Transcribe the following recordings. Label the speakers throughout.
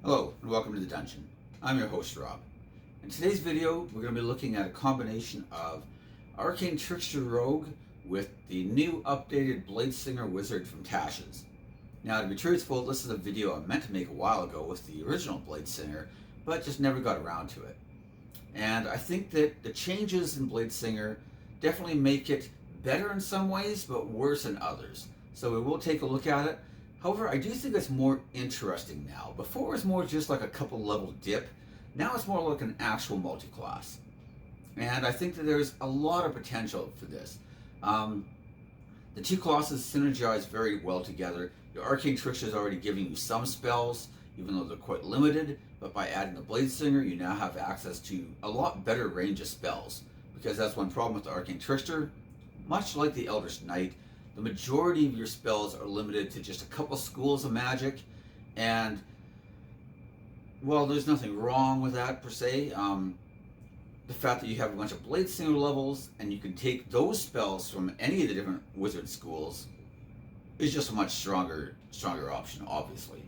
Speaker 1: Hello and welcome to the dungeon. I'm your host Rob. In today's video we're going to be looking at a combination of Arcane Trickster Rogue with the new updated Bladesinger Wizard from Tashes. Now to be truthful, this is a video I meant to make a while ago with the original Bladesinger, but just never got around to it. And I think that the changes in Bladesinger definitely make it better in some ways but worse in others. So we will take a look at it. However, I do think it's more interesting now. Before it was more just like a couple level dip. Now it's more like an actual multi-class. And I think that there's a lot of potential for this. The two classes synergize very well together. Your Arcane Trickster is already giving you some spells, even though they're quite limited. But by adding the Bladesinger, you now have access to a lot better range of spells. Because that's one problem with the Arcane Trickster. Much like the Eldritch Knight, the majority of your spells are limited to just a couple schools of magic, and well, there's nothing wrong with that per se. The fact that you have a bunch of Bladesinger levels and you can take those spells from any of the different wizard schools is just a much stronger option, obviously.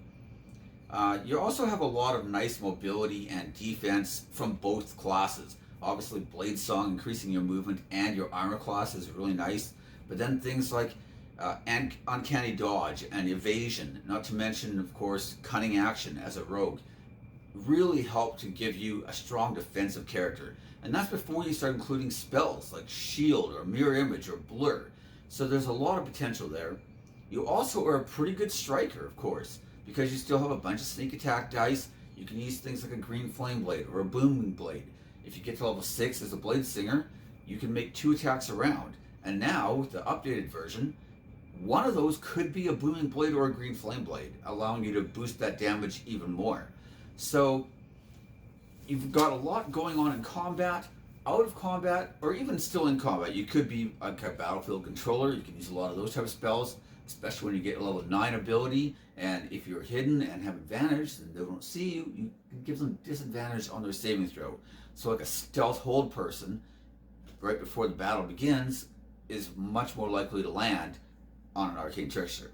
Speaker 1: You also have a lot of nice mobility and defense from both classes. Obviously, Blade Song increasing your movement and your armor class is really nice. But then things like uncanny dodge and evasion, not to mention, of course, cunning action as a rogue, really help to give you a strong defensive character. And that's before you start including spells like shield or mirror image or blur. So there's a lot of potential there. You also are a pretty good striker, of course, because you still have a bunch of sneak attack dice. You can use things like a green flame blade or a booming blade. If you get to level 6 as a Bladesinger, you can make 2 attacks around. And now, with the updated version, one of those could be a booming blade or a green flame blade, allowing you to boost that damage even more. So, you've got a lot going on in combat, out of combat, or even still in combat. You could be a battlefield controller. You can use a lot of those type of spells, especially when you get a level 9 ability. And if you're hidden and have advantage, then they don't see you, you can give them disadvantage on their saving throw. So like a stealth hold person, right before the battle begins, is much more likely to land on an Arcane Trickster.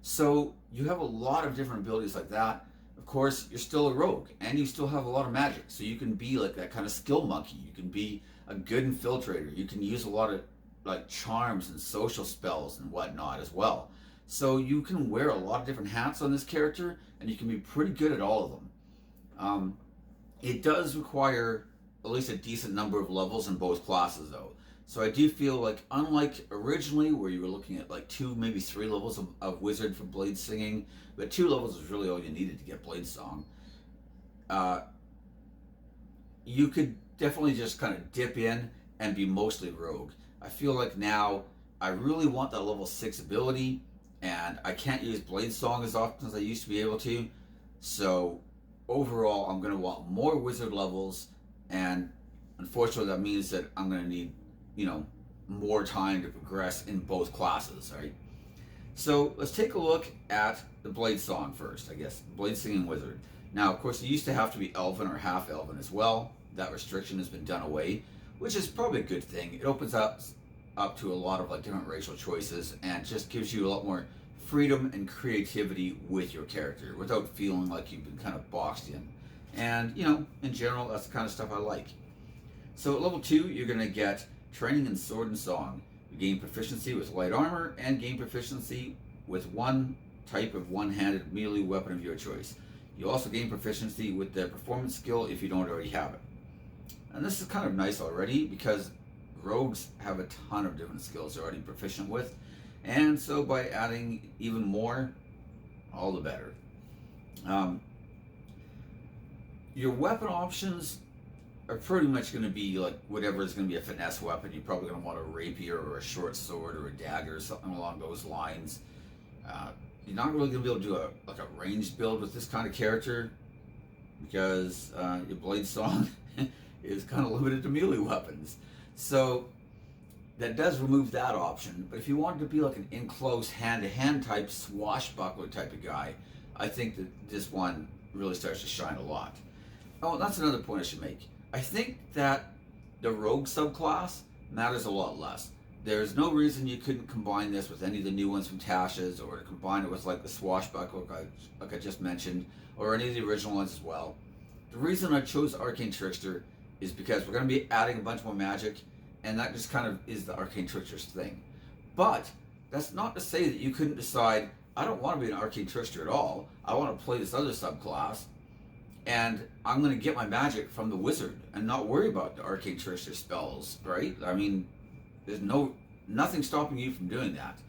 Speaker 1: So you have a lot of different abilities like that. Of course, you're still a rogue, and you still have a lot of magic. So you can be like that kind of skill monkey. You can be a good infiltrator. You can use a lot of like charms and social spells and whatnot as well. So you can wear a lot of different hats on this character, and you can be pretty good at all of them. It does require at least a decent number of levels in both classes, though. So I do feel like, unlike originally, where you were looking at like 2, maybe 3 levels of Wizard for Blade Singing, but 2 levels is really all you needed to get Blade Song. You could definitely just kind of dip in and be mostly Rogue. I feel like now I really want that level 6 ability, and I can't use Blade Song as often as I used to be able to. So overall, I'm going to want more Wizard levels, and unfortunately that means that I'm going to need more time to progress in both classes, right? So let's take a look at the Blade Song first, I guess. Blade Singing Wizard. Now, of course, it used to have to be Elven or half Elven as well. That restriction has been done away, which is probably a good thing. It opens up to a lot of like different racial choices and just gives you a lot more freedom and creativity with your character without feeling like you've been kind of boxed in. And, in general, that's the kind of stuff I like. So at level 2, you're going to get Training in Sword and Song. You gain proficiency with light armor and gain proficiency with one type of one-handed melee weapon of your choice. You also gain proficiency with the performance skill if you don't already have it. And this is kind of nice already because rogues have a ton of different skills they're already proficient with. And so by adding even more, all the better. Your weapon options are pretty much going to be like whatever is going to be a finesse weapon. You're probably going to want a rapier or a short sword or a dagger or something along those lines. You're not really going to be able to do a ranged build with this kind of character because your Blade Song is kind of limited to melee weapons. So that does remove that option. But if you wanted to be like an in-close hand-to-hand type swashbuckler type of guy, I think that this one really starts to shine a lot. Oh, that's another point I should make. I think that the rogue subclass matters a lot less. there's no reason you couldn't combine this with any of the new ones from Tasha's, or to combine it with like the Swashbuckler, like I just mentioned, or any of the original ones as well. The reason I chose Arcane Trickster is because we're going to be adding a bunch more magic, and that just kind of is the Arcane Trickster's thing. But that's not to say that you couldn't decide, I don't want to be an Arcane Trickster at all. I want to play this other subclass, and I'm going to get my magic from the wizard and not worry about the Arcane Trickster spells, right? I mean, there's nothing stopping you from doing that.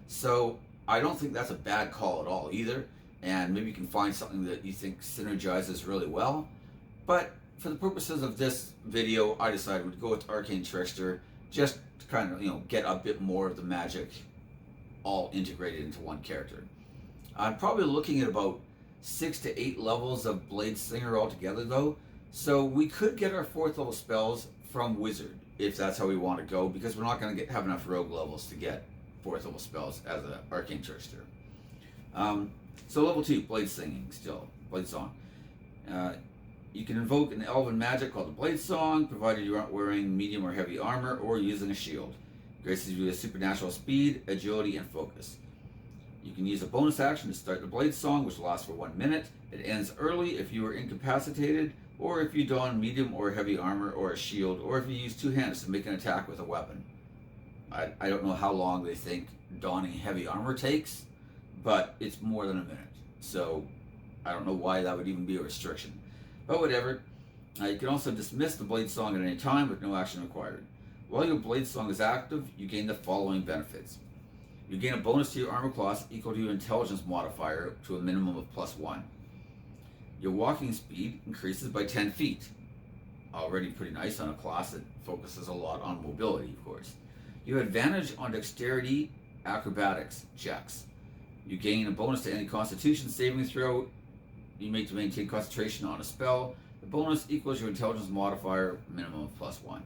Speaker 1: So I don't think that's a bad call at all either. And maybe you can find something that you think synergizes really well. But for the purposes of this video, I decided we'd go with Arcane Trickster, just to kind of, get a bit more of the magic all integrated into one character. I'm probably looking at about 6 to 8 levels of Bladesinger altogether though. So we could get our 4th level spells from Wizard, if that's how we want to go, because we're not going to have enough rogue levels to get 4th level spells as an Arcane Trickster. So level 2, Blade Singing still, Blade Song. You can invoke an elven magic called the Blade Song, provided you aren't wearing medium or heavy armor or using a shield. Graces you with supernatural speed, agility, and focus. You can use a bonus action to start the Blade Song, which lasts for 1 minute. It ends early if you are incapacitated, or if you don medium or heavy armor or a shield, or if you use 2 hands to make an attack with a weapon. I don't know how long they think donning heavy armor takes, but it's more than a minute. So I don't know why that would even be a restriction. But whatever. You can also dismiss the Blade Song at any time with no action required. While your Blade Song is active, you gain the following benefits. You gain a bonus to your armor class equal to your intelligence modifier to a minimum of +1. Your walking speed increases by 10 feet. Already pretty nice on a class that focuses a lot on mobility, of course. You have advantage on dexterity acrobatics checks. You gain a bonus to any constitution saving throw you make to maintain concentration on a spell. The bonus equals your intelligence modifier, minimum of +1.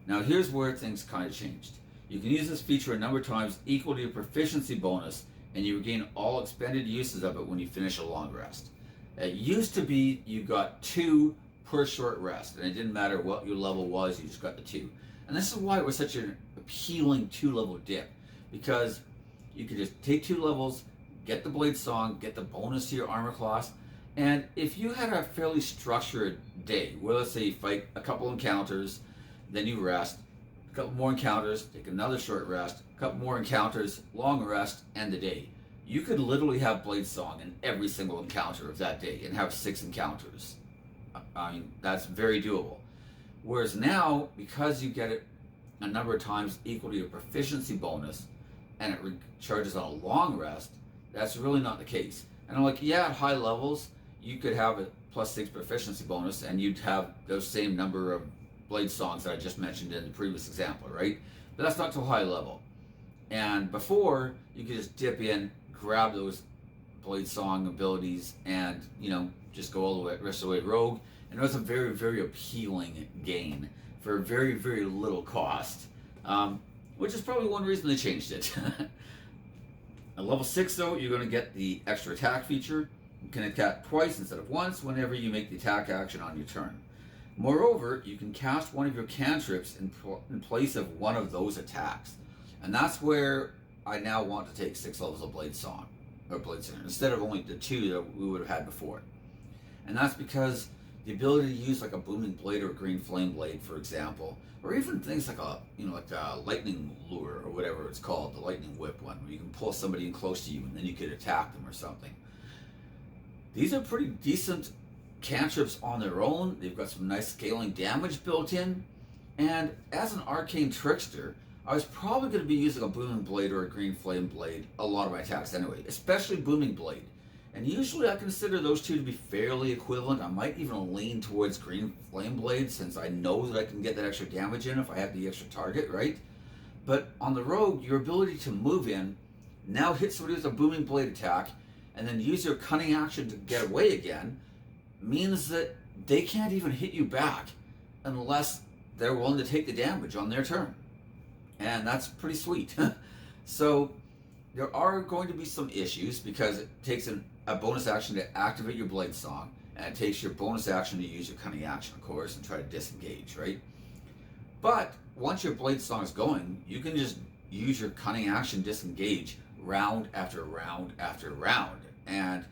Speaker 1: Now here's where things kind of changed. You can use this feature a number of times equal to your proficiency bonus, and you regain all expended uses of it when you finish a long rest. It used to be you got 2 per short rest, and it didn't matter what your level was, you just got the 2. And this is why it was such an appealing 2-level dip, because you could just take 2 levels, get the Blade Song, get the bonus to your armor class, and if you had a fairly structured day, where let's say you fight a couple encounters, then you rest, a couple more encounters, take another short rest, a couple more encounters, long rest, end the day. You could literally have Blade Song in every single encounter of that day and have 6 encounters. I mean, that's very doable. Whereas now, because you get it a number of times equal to your proficiency bonus, and it charges on a long rest, that's really not the case. And I'm like, yeah, at high levels, you could have a +6 proficiency bonus, and you'd have those same number of Blade Songs that I just mentioned in the previous example, right? But that's not till high level. And before, you could just dip in, grab those Blade Song abilities, and just go all the way, rest of the way rogue. And it was a very, very appealing gain for very, very little cost, which is probably one reason they changed it. At level 6 though, you're going to get the extra attack feature. You can attack twice instead of once whenever you make the attack action on your turn. Moreover, you can cast one of your cantrips in place of one of those attacks. And that's where I now want to take 6 levels of Blade Song, or Blade Singer, instead of only the 2 that we would have had before. And that's because the ability to use like a Booming Blade or a Green Flame Blade, for example, or even things like a Lightning Lure or whatever it's called, the Lightning Whip one, where you can pull somebody in close to you and then you could attack them or something. These are pretty decent cantrips on their own. They've got some nice scaling damage built in. And as an Arcane Trickster, I was probably going to be using a Booming Blade or a Green Flame Blade a lot of my attacks anyway, especially Booming Blade. And usually I consider those two to be fairly equivalent. I might even lean towards Green Flame Blade, since I know that I can get that extra damage in if I have the extra target, right? But on the rogue, your ability to move in, now hit somebody with a Booming Blade attack, and then use your cunning action to get away again, means that they can't even hit you back unless they're willing to take the damage on their turn. And that's pretty sweet. So there are going to be some issues, because it takes a bonus action to activate your Blade Song, and it takes your bonus action to use your cunning action, of course, and try to disengage, right? But once your blade song is going, you can just use your cunning action disengage round after round after round. And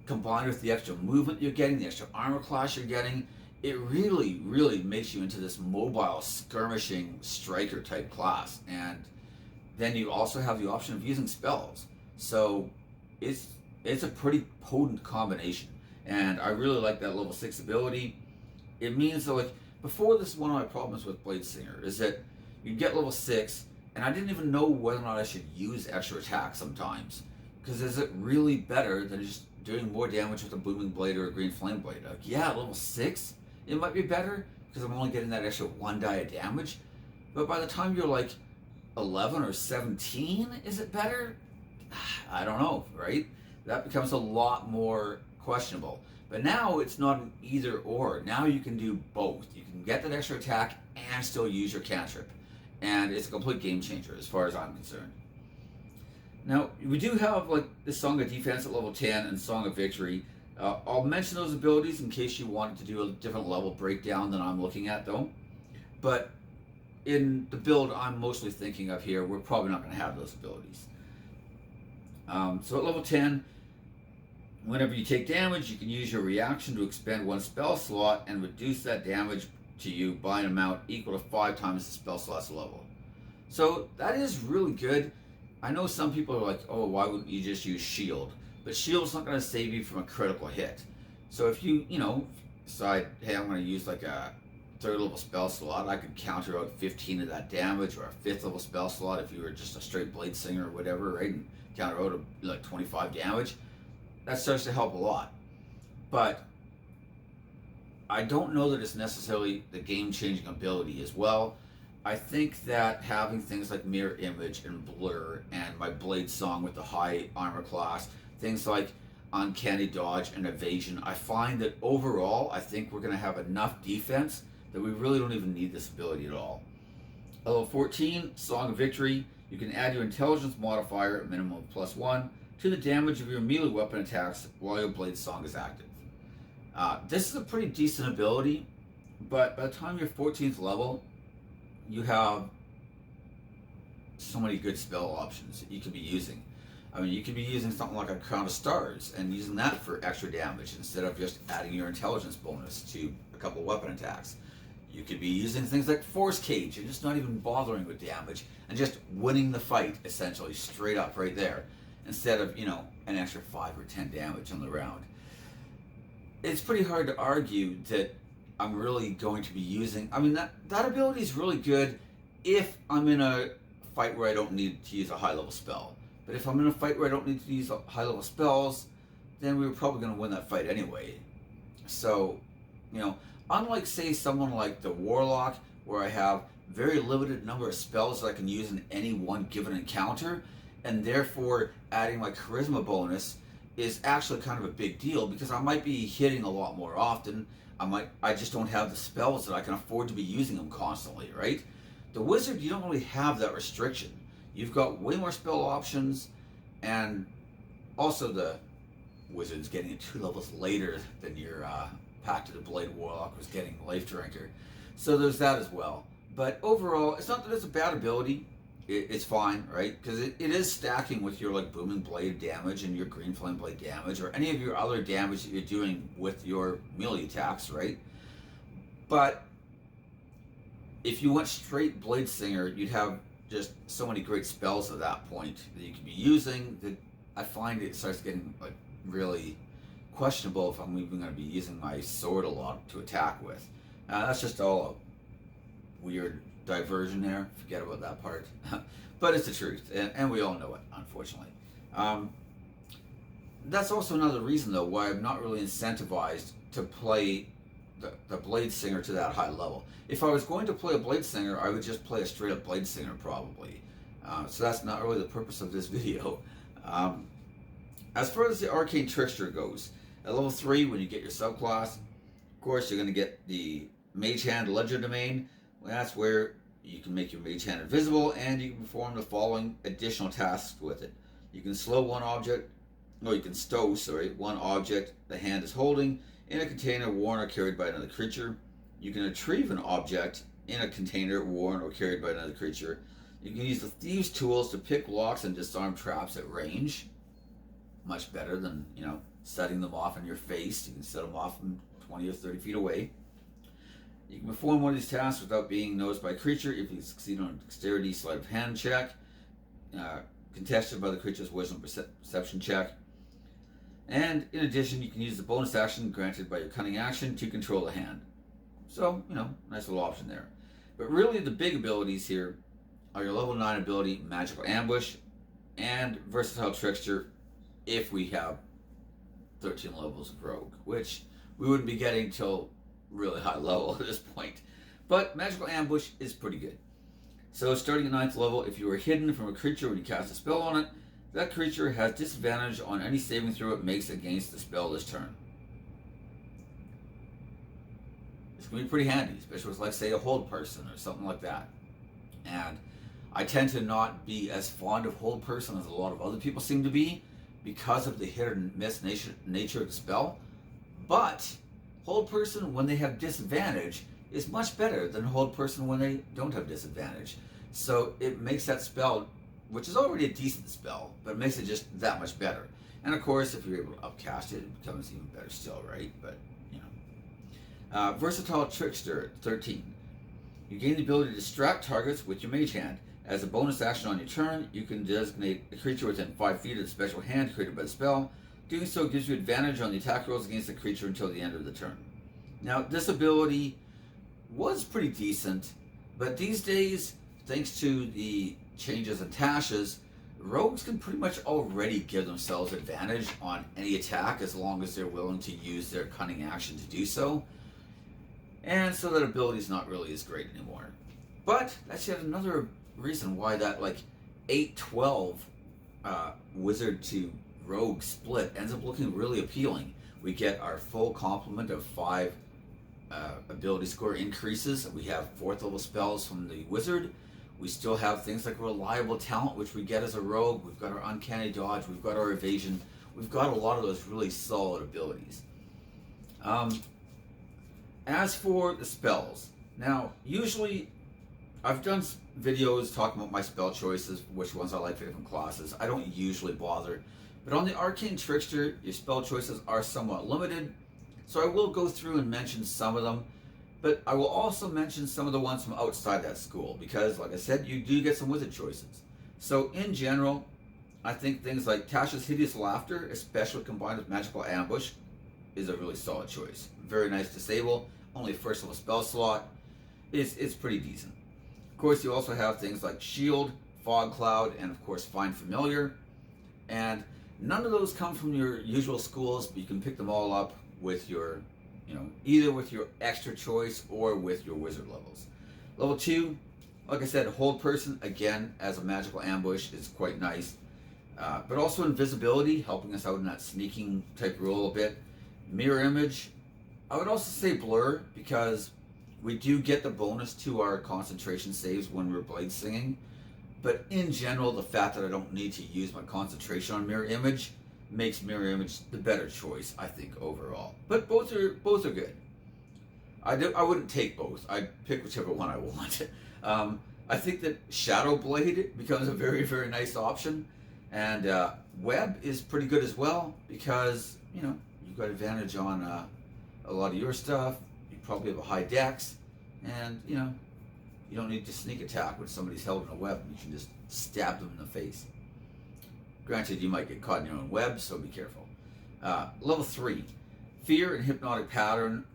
Speaker 1: combined with the extra movement you're getting, the extra armor class you're getting, it really, really makes you into this mobile, skirmishing striker type class. And then you also have the option of using spells. So it's a pretty potent combination. And I really like that level 6 ability. It means that, like, before, this is one of my problems with Bladesinger, is that you get level 6, and I didn't even know whether or not I should use extra attack sometimes. Because is it really better than just doing more damage with a booming blade or a green flame blade? Like, yeah, level 6, it might be better, because I'm only getting that extra 1 die of damage. But by the time you're like 11 or 17, is it better? I don't know, right? That becomes a lot more questionable. But now it's not an either or. Now you can do both. You can get that extra attack and still use your cantrip. And it's a complete game changer as far as I'm concerned. Now, we do have like the Song of Defense at level 10 and Song of Victory. I'll mention those abilities in case you wanted to do a different level breakdown than I'm looking at though. But in the build I'm mostly thinking of here, we're probably not going to have those abilities. So at level 10, whenever you take damage, you can use your reaction to expend 1 spell slot and reduce that damage to you by an amount equal to 5 times the spell slot's level. So that is really good. I know some people are like, oh, why wouldn't you just use shield? But shield's not going to save you from a critical hit. So if you decide, hey, I'm going to use like a 3rd level spell slot, I could counter out 15 of that damage, or a 5th level spell slot if you were just a straight Bladesinger or whatever, right? And counter out like 25 damage. That starts to help a lot. But I don't know that it's necessarily the game-changing ability as well. I think that having things like Mirror Image and Blur and my Blade Song with the high armor class, things like Uncanny Dodge and Evasion, I find that overall, I think we're going to have enough defense that we really don't even need this ability at all. Level 14, Song of Victory. You can add your Intelligence modifier at minimum of +1 to the damage of your melee weapon attacks while your Blade Song is active. This is a pretty decent ability, but by the time you're 14th level, you have so many good spell options that you could be using. I mean, you could be using something like a Crown of Stars and using that for extra damage instead of just adding your intelligence bonus to a couple weapon attacks. You could be using things like Force Cage and just not even bothering with damage and just winning the fight, essentially, straight up right there, instead of, an extra 5 or 10 damage on the round. It's pretty hard to argue that I'm really going to be using... I mean, that ability is really good if I'm in a fight where I don't need to use a high-level spell. But if I'm in a fight where I don't need to use high-level spells, then we were probably going to win that fight anyway. So, unlike, say, someone like the Warlock, where I have very limited number of spells that I can use in any one given encounter, and therefore adding my charisma bonus is actually kind of a big deal because I might be hitting a lot more often. I just don't have the spells that I can afford to be using them constantly, right? The Wizard, you don't really have that restriction. You've got way more spell options, and also the Wizard's getting it 2 levels later than your Pact of the Blade Warlock was getting Life Drinker. So there's that as well. But overall, it's not that it's a bad ability. It's fine, right? Because it is stacking with your like Booming Blade damage and your Green Flame Blade damage, or any of your other damage that you're doing with your melee attacks, right? But if you went straight Bladesinger, you'd have just so many great spells at that point that you could be using that I find it starts getting like really questionable if I'm even going to be using my sword a lot to attack with. That's just all a weird diversion there. Forget about that part. But it's the truth, and we all know it, unfortunately. That's also another reason, though, why I'm not really incentivized to play the Bladesinger to that high level. If I was going to play a Bladesinger, I would just play a straight-up Bladesinger, probably. So that's not really the purpose of this video. As far as the Arcane Trickster goes, at level 3, when you get your subclass, of course, you're going to get the Mage Hand Legerdemain. That's where you can make your Mage Hand invisible, and you can perform the following additional tasks with it. You can stow one object the hand is holding in a container worn or carried by another creature. You can retrieve an object in a container worn or carried by another creature. You can use the Thieves' tools to pick locks and disarm traps at range. Much better than, setting them off in your face. You can set them off from 20 or 30 feet away. You can perform one of these tasks without being noticed by a creature if you succeed on a dexterity sleight of hand check, contested by the creature's wisdom perception check. And in addition, you can use the bonus action granted by your cunning action to control the hand. So, nice little option there. But really the big abilities here are your level 9 ability, Magical Ambush, and Versatile Trickster if we have 13 levels of Rogue, which we wouldn't be getting till really high level at this point. But Magical Ambush is pretty good. So starting at 9th level, if you are hidden from a creature when you cast a spell on it, that creature has disadvantage on any saving throw it makes against the spell this turn. It's going to be pretty handy, especially with, like, say, a hold person or something like that. And I tend to not be as fond of hold person as a lot of other people seem to be because of the hit or miss nature of the spell. But hold person when they have disadvantage is much better than hold person when they don't have disadvantage. So it makes that spell, which is already a decent spell, but it makes it just that much better. And of course, if you're able to upcast it, it becomes even better still, right? But, Versatile Trickster, 13. You gain the ability to distract targets with your mage hand. As a bonus action on your turn, you can designate a creature within 5 feet of the special hand created by the spell. Doing so gives you advantage on the attack rolls against the creature until the end of the turn. Now, this ability was pretty decent, but these days, thanks to the changes in tashes, rogues can pretty much already give themselves advantage on any attack as long as they're willing to use their cunning action to do so. And so that ability is not really as great anymore. But that's yet another reason why that 8-12 wizard to rogue split ends up looking really appealing. We get our full complement of 5 ability score increases. We have 4th level spells from the wizard. We still have things like reliable talent, which we get as a rogue. We've got our uncanny dodge. We've got our evasion. We've got a lot of those really solid abilities. As for the spells, now usually I've done videos talking about my spell choices, which ones I like for different classes. I don't usually bother, but on the Arcane Trickster, your spell choices are somewhat limited, so I will go through and mention some of them, but I will also mention some of the ones from outside that school, because like I said, you do get some wizard choices. So in general, I think things like Tasha's Hideous Laughter, especially combined with Magical Ambush, is a really solid choice. Very nice disable, only 1st level spell slot. It's pretty decent. Of course, you also have things like Shield, Fog Cloud, and of course Find Familiar. And none of those come from your usual schools, but you can pick them all up with your, either with your extra choice or with your wizard levels. Level 2, like I said, Hold Person, again, as a Magical Ambush is quite nice. But also Invisibility, helping us out in that sneaking type role a bit. Mirror Image, I would also say Blur, because we do get the bonus to our concentration saves when we're blade singing. But in general, the fact that I don't need to use my concentration on Mirror Image makes Mirror Image the better choice, I think, overall. But both are good. I wouldn't take both. I'd pick whichever one I want. I think that Shadow Blade becomes a very, very nice option. And Web is pretty good as well, because, you've got advantage on a lot of your stuff. You probably have a high dex, and you don't need to sneak attack when somebody's held in a web. You can just stab them in the face. Granted, you might get caught in your own web, so be careful. Level 3, Fear and Hypnotic Pattern.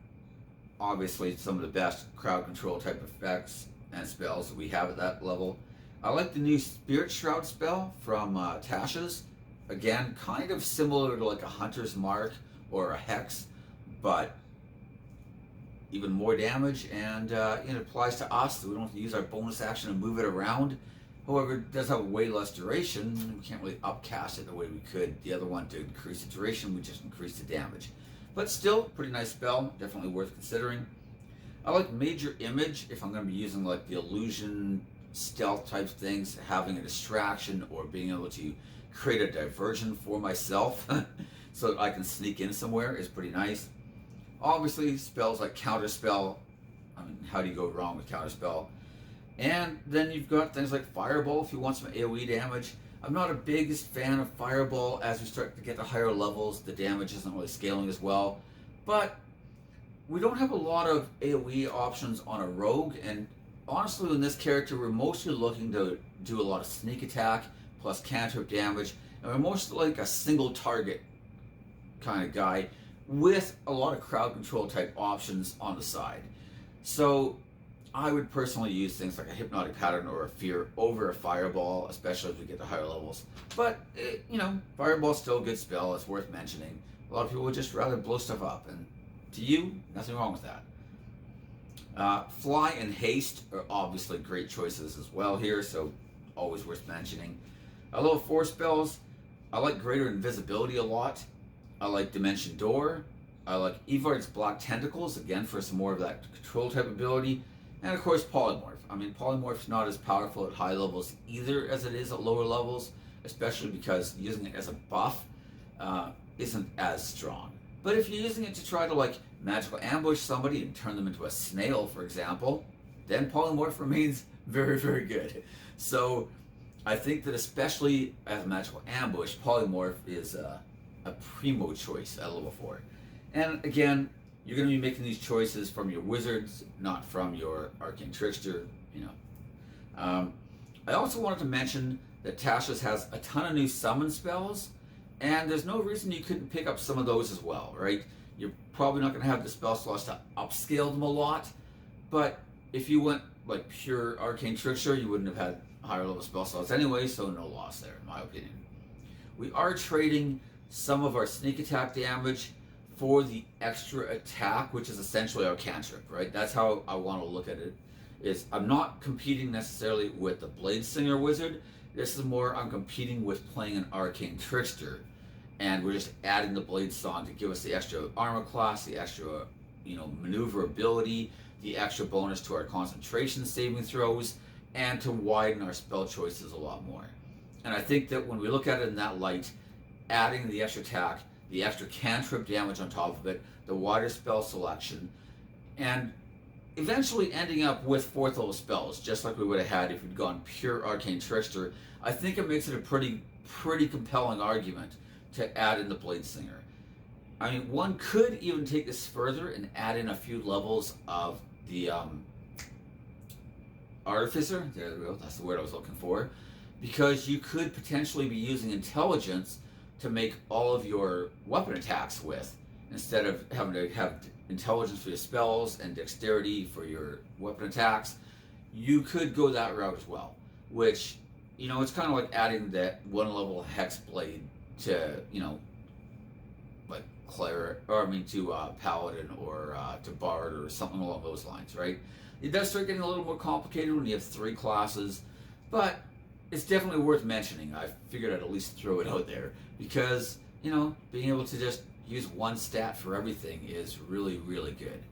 Speaker 1: Obviously, some of the best crowd control type effects and spells that we have at that level. I like the new Spirit Shroud spell from Tasha's. Again, kind of similar to like a Hunter's Mark or a Hex, but even more damage, and it applies to us, so we don't have to use our bonus action and move it around. However, it does have way less duration. We can't really upcast it the way we could the other one to increase the duration. We just increase the damage. But still, pretty nice spell, definitely worth considering. I like Major Image if I'm going to be using like the illusion, stealth type things, having a distraction or being able to create a diversion for myself so that I can sneak in somewhere is pretty nice. Obviously, spells like Counterspell I mean, how do you go wrong with Counterspell? And then you've got things like Fireball if you want some AoE damage. I'm not a biggest fan of Fireball. As we start to get to higher levels, the damage isn't really scaling as well. But we don't have a lot of AoE options on a rogue, and honestly in this character we're mostly looking to do a lot of sneak attack plus cantrip damage, and we're mostly like a single target kind of guy with a lot of crowd control type options on the side. So I would personally use things like a Hypnotic Pattern or a Fear over a Fireball, especially as we get to higher levels. But, Fireball's still a good spell, it's worth mentioning. A lot of people would just rather blow stuff up, and to you, nothing wrong with that. Fly and Haste are obviously great choices as well here, so always worth mentioning. I love 4 spells. I like Greater Invisibility a lot. I like Dimension Door. I like Evard's Black Tentacles, again for some more of that control type ability. And of course Polymorph. I mean, Polymorph's not as powerful at high levels either as it is at lower levels, especially because using it as a buff isn't as strong. But if you're using it to try to like magical ambush somebody and turn them into a snail, for example, then Polymorph remains very, very good. So I think that especially as a magical ambush, Polymorph is a primo choice at level 4. And again, you're going to be making these choices from your wizards, not from your Arcane Trickster, I also wanted to mention that Tasha's has a ton of new summon spells, and there's no reason you couldn't pick up some of those as well, right? You're probably not going to have the spell slots to upscale them a lot, but if you went like pure Arcane Trickster, you wouldn't have had higher level spell slots anyway, so no loss there, in my opinion. We are trading some of our sneak attack damage for the extra attack, which is essentially our cantrip, right? That's how I want to look at it. Is I'm not competing necessarily with the Bladesinger wizard. This is more I'm competing with playing an Arcane Trickster, and we're just adding the Blade Song to give us the extra armor class, the extra, maneuverability, the extra bonus to our concentration saving throws, and to widen our spell choices a lot more. And I think that when we look at it in that light, adding the extra attack, the extra cantrip damage on top of it, the wider spell selection, and eventually ending up with 4th level spells, just like we would have had if we'd gone pure Arcane Trickster, I think it makes it a pretty compelling argument to add in the Bladesinger. I mean, one could even take this further and add in a few levels of the Artificer. There we go, that's the word I was looking for. Because you could potentially be using intelligence to make all of your weapon attacks with, instead of having to have intelligence for your spells and dexterity for your weapon attacks. You could go that route as well, which, it's kind of like adding that 1 level Hex Blade to, like Cleric, to Paladin or to Bard or something along those lines, right? It does start getting a little more complicated when you have 3 classes, but it's definitely worth mentioning. I figured I'd at least throw it out there because, being able to just use 1 stat for everything is really, really good.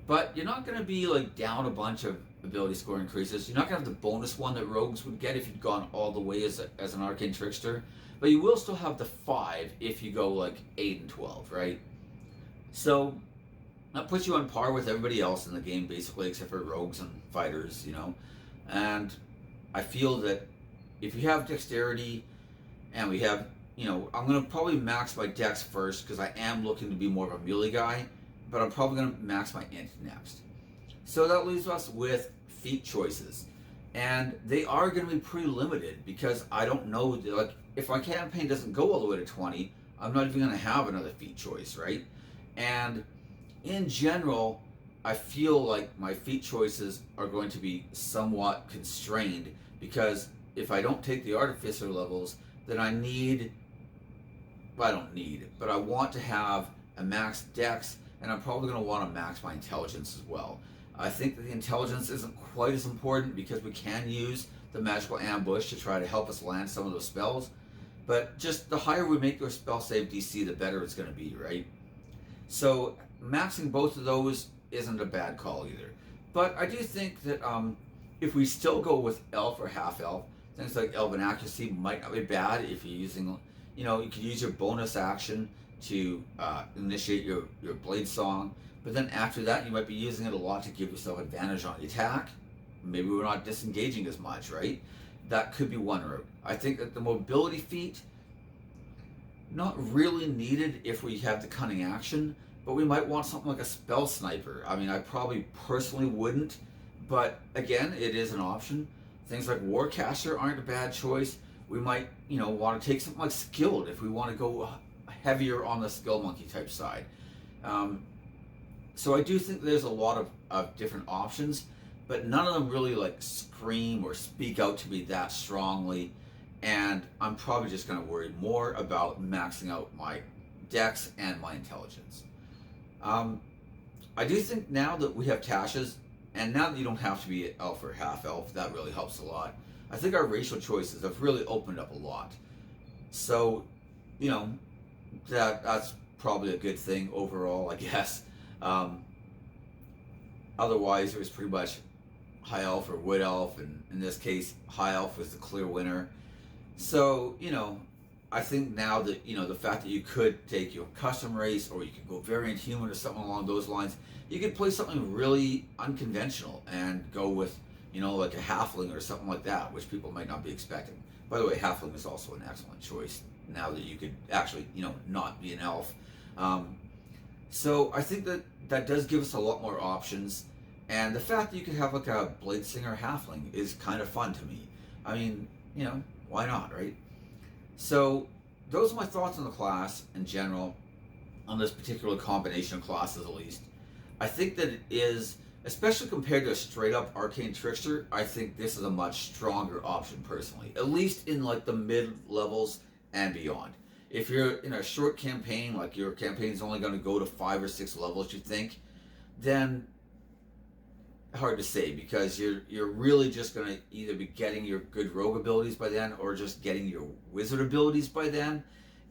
Speaker 1: But you're not going to be like down a bunch of ability score increases. You're not going to have the bonus one that rogues would get if you'd gone all the way as an Arcane Trickster. But you will still have the 5 if you go like 8 and 12, right? So that puts you on par with everybody else in the game basically, except for rogues and fighters, And I feel that if you have dexterity and we have, I'm going to probably max my dex first because I am looking to be more of a melee guy, but I'm probably going to max my int next. So that leaves us with feat choices. And they are going to be pretty limited because I don't know, like, if my campaign doesn't go all the way to 20, I'm not even going to have another feat choice, right? And in general, I feel like my feat choices are going to be somewhat constrained because if I don't take the Artificer levels, then I don't need it, but I want to have a max dex, and I'm probably going to want to max my intelligence as well. I think that the intelligence isn't quite as important because we can use the magical ambush to try to help us land some of those spells, but just the higher we make your spell save DC, the better it's going to be, right? So maxing both of those isn't a bad call either. But I do think that if we still go with elf or half elf, things like Elven Accuracy might not be bad if you're using, you could use your bonus action to initiate your Blade Song. but then after that you might be using it a lot to give yourself advantage on the attack. Maybe we're not disengaging as much, right? That could be one route. I think that the mobility feat, not really needed if we have the cunning action, but we might want something like a spell sniper. I mean, I probably personally wouldn't, but again, it is an option. Things like warcaster aren't a bad choice. We might, want to take something like skilled if we want to go heavier on the skill monkey type side. So I do think there's a lot of different options, but none of them really like scream or speak out to me that strongly. And I'm probably just going to worry more about maxing out my dex and my intelligence. I do think now that we have Tasha's, and now that you don't have to be elf or half elf, that really helps a lot. I think our racial choices have really opened up a lot. So, that's probably a good thing overall, I guess. Otherwise, it was pretty much high elf or wood elf, and in this case, high elf was the clear winner. So, I think now that, the fact that you could take your custom race, or you could go variant human or something along those lines, you could play something really unconventional and go with, like a halfling or something like that, which people might not be expecting. By the way, halfling is also an excellent choice now that you could actually, not be an elf. So I think that does give us a lot more options. And the fact that you could have like a Bladesinger halfling is kind of fun to me. I mean, why not, right? So those are my thoughts on the class in general, on this particular combination of classes at least. I think that it is, especially compared to a straight up Arcane Trickster, I think this is a much stronger option personally, at least in like the mid levels and beyond. If you're in a short campaign, like your campaign's only going to go to 5 or 6 levels, you think, then hard to say, because you're really just going to either be getting your good rogue abilities by then, or just getting your wizard abilities by then,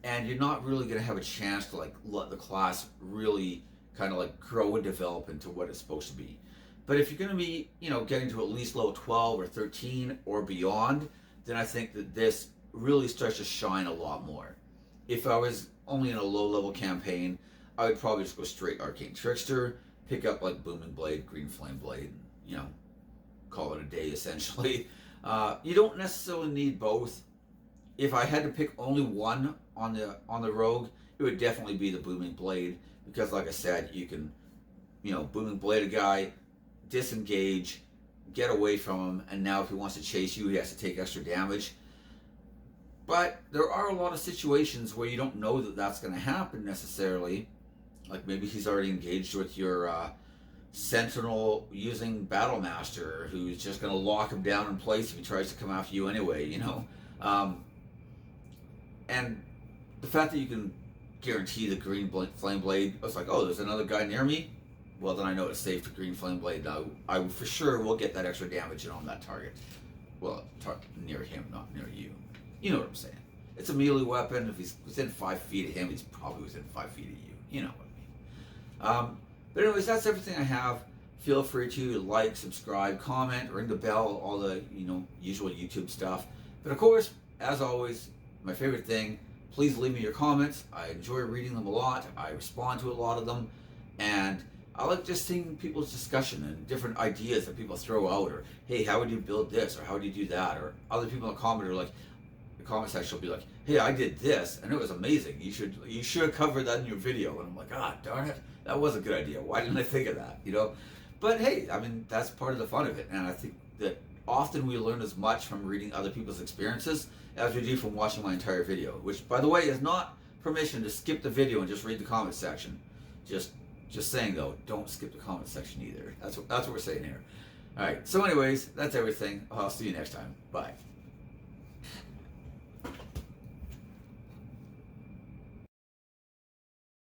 Speaker 1: and you're not really going to have a chance to like let the class really kind of like grow and develop into what it's supposed to be. But if you're going to be, getting to at least level 12 or 13 or beyond, then I think that this really starts to shine a lot more. If I was only in a low level campaign, I would probably just go straight Arcane Trickster, pick up like Booming Blade, Green Flame Blade, call it a day essentially. You don't necessarily need both. If I had to pick only one on the rogue, it would definitely be the Booming Blade, because like I said, you can, Booming Blade a guy, disengage, get away from him, and now if he wants to chase you, he has to take extra damage. But there are a lot of situations where you don't know that that's going to happen necessarily. Like maybe he's already engaged with your Sentinel using Battle Master, who's just going to lock him down in place if he tries to come after you anyway, And the fact that you can guarantee the Green Flame Blade, I was like, oh, there's another guy near me? Well, then I know it's safe to Green Flame Blade. Now, I for sure will get that extra damage in on that target. Well, near him, not near you. You know what I'm saying. It's a melee weapon. If he's within 5 feet of him, he's probably within 5 feet of you. You know what I mean. But anyways, that's everything I have. Feel free to like, subscribe, comment, ring the bell, all the usual YouTube stuff. But of course, as always, my favorite thing, please leave me your comments. I enjoy reading them a lot. I respond to a lot of them. And I like just seeing people's discussion and different ideas that people throw out, or hey, how would you build this, or how would you do that, or other people in the comment are like, the comment section will be like, hey, I did this and it was amazing. You should cover that in your video. And I'm like, ah, darn it, that was a good idea. Why didn't I think of that? But hey, I mean, that's part of the fun of it. And I think that often we learn as much from reading other people's experiences as we do from watching my entire video, which, by the way, is not permission to skip the video and just read the comment section. Just saying though, don't skip the comment section either. That's what we're saying here. All right. So anyways, that's everything. I'll see you next time. Bye.